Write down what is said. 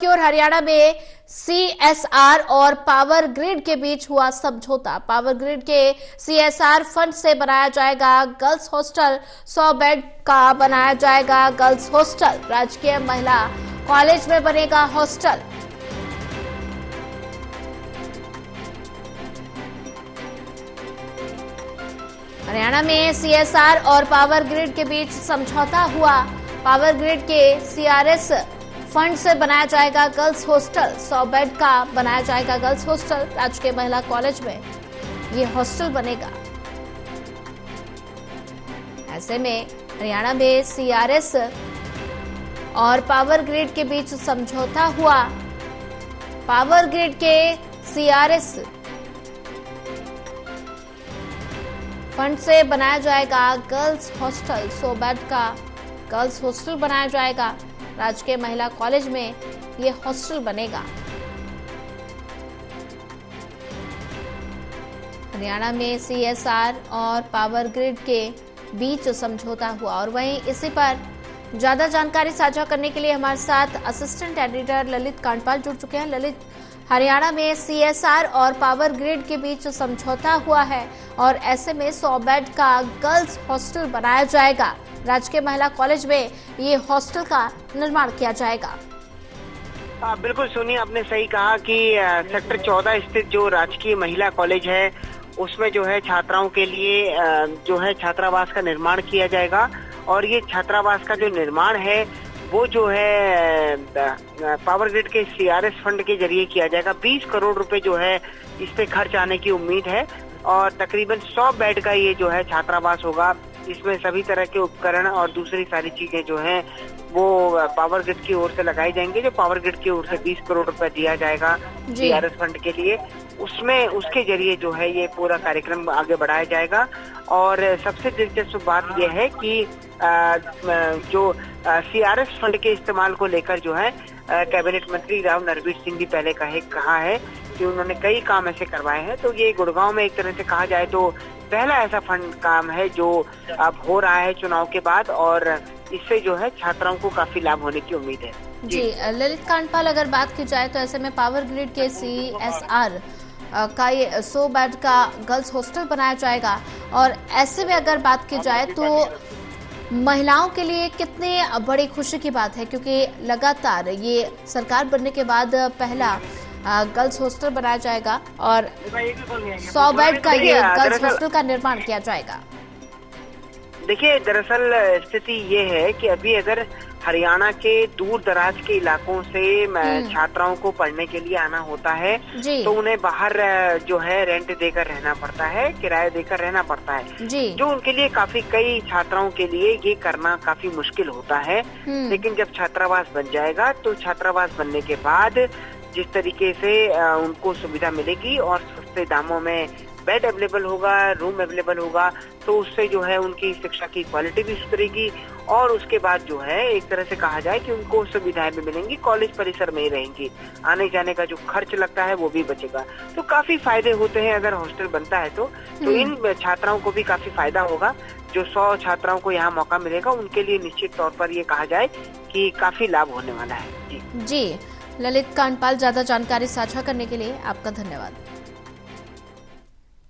की ओर हरियाणा में सीएसआर और पावर ग्रिड के बीच हुआ समझौता। पावर ग्रिड के सीएसआर फंड से बनाया जाएगा गर्ल्स हॉस्टल। 100 बेड का बनाया जाएगा गर्ल्स हॉस्टल। राजकीय महिला कॉलेज में बनेगा हॉस्टल। हरियाणा में सीएसआर और पावर ग्रिड के बीच समझौता हुआ। पावर ग्रिड के सीआरएस फंड से बनाया जाएगा गर्ल्स हॉस्टल। 100 बेड का बनाया जाएगा गर्ल्स हॉस्टल। राजकीय महिला कॉलेज में ये हॉस्टल बनेगा। ऐसे में हरियाणा में सीआरएस और पावर ग्रिड के बीच समझौता हुआ। पावर ग्रिड के सीआरएस फंड से बनाया जाएगा गर्ल्स हॉस्टल। 100 बेड का गर्ल्स हॉस्टल बनाया जाएगा। राजकीय महिला कॉलेज में ये हॉस्टल बनेगा। हरियाणा में सीएसआर और पावर ग्रिड के बीच समझौता हुआ और वहीं इसी पर ज्यादा जानकारी साझा करने के लिए हमारे साथ असिस्टेंट एडिटर ललित कांडपाल जुड़ चुके हैं। ललित, हरियाणा में सीएसआर और पावर ग्रिड के बीच समझौता हुआ है और ऐसे में 100 बेड का गर्ल्स हॉस्टल बनाया जाएगा। राजकीय महिला कॉलेज में ये हॉस्टल का निर्माण किया जाएगा। बिल्कुल सोनी, आपने सही कहा कि सेक्टर 14 स्थित जो राजकीय महिला कॉलेज है उसमें जो है छात्राओं के लिए जो है छात्रावास का निर्माण किया जाएगा। और ये छात्रावास का जो निर्माण है वो जो है पावर ग्रिड के सीआरएस फंड के जरिए किया जाएगा। 20 करोड़ रुपए जो है इस पे खर्च आने की उम्मीद है और तकरीबन 100 बेड का ये जो है छात्रावास होगा। इसमें सभी तरह के उपकरण और दूसरी सारी चीजें जो हैं वो पावर ग्रिड की ओर से लगाई जाएंगी। जो पावर ग्रिड की ओर से 20 करोड़ रुपए दिया जाएगा सीआरएस फंड के लिए, उसमें उसके जरिए जो है ये पूरा कार्यक्रम आगे बढ़ाया जाएगा। और सबसे दिलचस्प बात यह है कि जो सीआरएस फंड के इस्तेमाल को लेकर जो है कैबिनेट मंत्री राव नरवीर सिंह भी पहले कहा है कि उन्होंने कई काम ऐसे करवाए हैं। तो ये गुड़गांव में एक तरह से कहा जाए तो पहला ऐसा फंड काम है जो अब हो रहा है चुनाव के बाद और इससे जो है छात्राओं को काफी लाभ होने की उम्मीद है। जी ललित कांडपाल, अगर बात की जाए तो ऐसे में पावर ग्रिड के सीएसआर का ये 100 बेड का गर्ल्स हॉस्टल बनाया जाएगा और ऐसे में अगर बात की जाए तो महिलाओं के लिए कितने बड़ी खुशी की बात है, क्योंकि लगातार ये सरकार बनने के बाद पहला गर्ल्स हॉस्टल बनाया जाएगा और 100 बेड का ये गर्ल्स हॉस्टल का निर्माण किया जाएगा। देखिए, दरअसल स्थिति ये है कि अभी अगर हरियाणा के दूर दराज के इलाकों से छात्राओं को पढ़ने के लिए आना होता है तो उन्हें बाहर जो है रेंट देकर रहना पड़ता है, किराया देकर रहना पड़ता है, जो उनके लिए कई छात्राओं के लिए ये करना काफी मुश्किल होता है। लेकिन जब छात्रावास बन जाएगा तो छात्रावास बनने के बाद जिस तरीके से उनको सुविधा मिलेगी और सस्ते दामों में बेड अवेलेबल होगा, रूम अवेलेबल होगा, तो उससे जो है उनकी शिक्षा की क्वालिटी भी सुधरेगी और उसके बाद जो है एक तरह से कहा जाए कि उनको सुविधाएं भी मिलेंगी, कॉलेज परिसर में ही रहेंगी, आने जाने का जो खर्च लगता है वो भी बचेगा। तो काफी फायदे होते हैं अगर हॉस्टल बनता है तो इन छात्राओं को भी काफी फायदा होगा। जो 100 छात्राओं को यहाँ मौका मिलेगा उनके लिए निश्चित तौर पर ये कहा जाए कि काफी लाभ होने वाला है। जी ललित कांडपाल, ज्यादा जानकारी साझा करने के लिए आपका धन्यवाद।